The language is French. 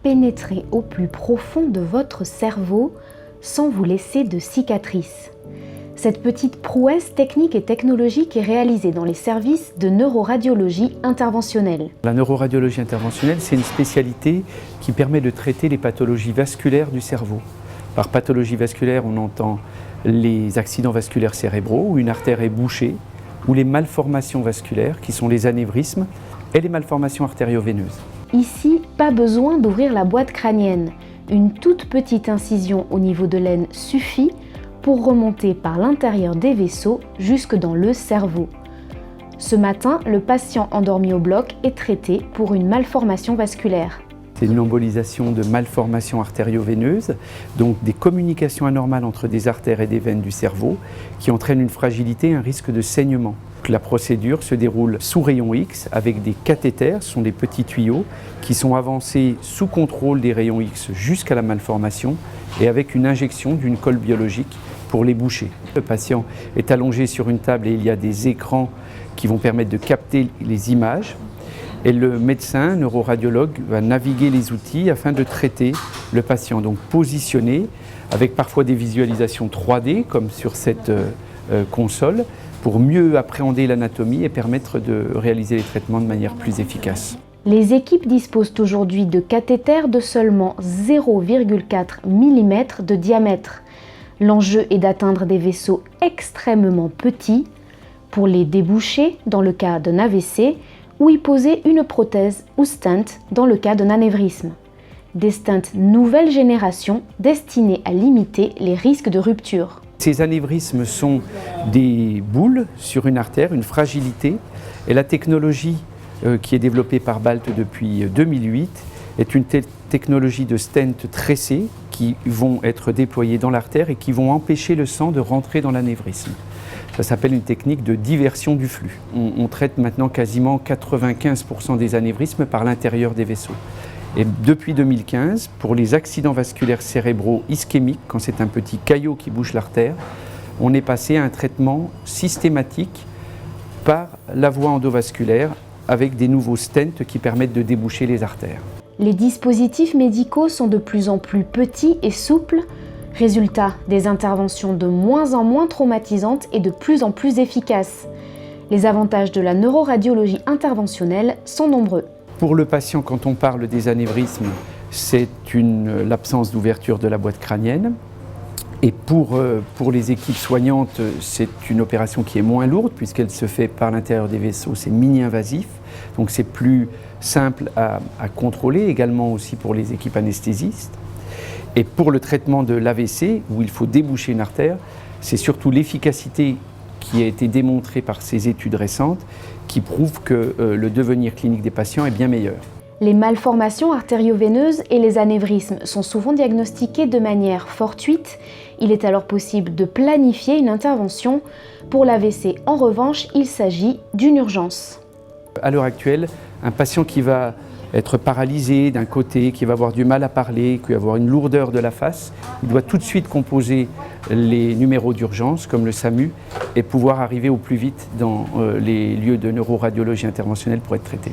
pénétrer au plus profond de votre cerveau sans vous laisser de cicatrices. Cette petite prouesse technique et technologique est réalisée dans les services de neuroradiologie interventionnelle. La neuroradiologie interventionnelle, c'est une spécialité qui permet de traiter les pathologies vasculaires du cerveau. Par pathologie vasculaire, on entend les accidents vasculaires cérébraux où une artère est bouchée, ou les malformations vasculaires qui sont les anévrismes et les malformations artério-veineuses. Ici, pas besoin d'ouvrir la boîte crânienne. Une toute petite incision au niveau de l'aine suffit pour remonter par l'intérieur des vaisseaux jusque dans le cerveau. Ce matin, le patient endormi au bloc est traité pour une malformation vasculaire. C'est une embolisation de malformations artério-veineuses, donc des communications anormales entre des artères et des veines du cerveau qui entraînent une fragilité et un risque de saignement. La procédure se déroule sous rayon X avec des cathéters, ce sont des petits tuyaux qui sont avancés sous contrôle des rayons X jusqu'à la malformation et avec une injection d'une colle biologique pour les boucher. Le patient est allongé sur une table et il y a des écrans qui vont permettre de capter les images. Et le médecin, neuroradiologue, va naviguer les outils afin de traiter le patient. Donc positionné, avec parfois des visualisations 3D, comme sur cette console, pour mieux appréhender l'anatomie et permettre de réaliser les traitements de manière plus efficace. Les équipes disposent aujourd'hui de cathéters de seulement 0,4 mm de diamètre. L'enjeu est d'atteindre des vaisseaux extrêmement petits pour les déboucher dans le cas d'un AVC ou y poser une prothèse ou stent dans le cas d'un anévrisme. Des stents nouvelle génération destinés à limiter les risques de rupture. Ces anévrismes sont des boules sur une artère, une fragilité, et la technologie qui est développée par BALT depuis 2008 est une technologie de stent tressés qui vont être déployés dans l'artère et qui vont empêcher le sang de rentrer dans l'anévrisme. Ça s'appelle une technique de diversion du flux. On traite maintenant quasiment 95% des anévrismes par l'intérieur des vaisseaux. Et depuis 2015, pour les accidents vasculaires cérébraux ischémiques, quand c'est un petit caillot qui bouche l'artère, on est passé à un traitement systématique par la voie endovasculaire avec des nouveaux stents qui permettent de déboucher les artères. Les dispositifs médicaux sont de plus en plus petits et souples. Résultat, des interventions de moins en moins traumatisantes et de plus en plus efficaces. Les avantages de la neuroradiologie interventionnelle sont nombreux. Pour le patient, quand on parle des anévrismes, c'est l'absence d'ouverture de la boîte crânienne. Et pour les équipes soignantes, c'est une opération qui est moins lourde puisqu'elle se fait par l'intérieur des vaisseaux, c'est mini-invasif. Donc c'est plus simple à contrôler, également aussi pour les équipes anesthésistes. Et pour le traitement de l'AVC, où il faut déboucher une artère, c'est surtout l'efficacité qui a été démontrée par ces études récentes qui prouvent que le devenir clinique des patients est bien meilleur. Les malformations artério-veineuses et les anévrismes sont souvent diagnostiqués de manière fortuite. Il est alors possible de planifier une intervention. Pour l'AVC, en revanche, il s'agit d'une urgence. À l'heure actuelle, un patient qui va être paralysé d'un côté, qui va avoir du mal à parler, qui va avoir une lourdeur de la face, il doit tout de suite composer les numéros d'urgence comme le SAMU et pouvoir arriver au plus vite dans les lieux de neuroradiologie interventionnelle pour être traité.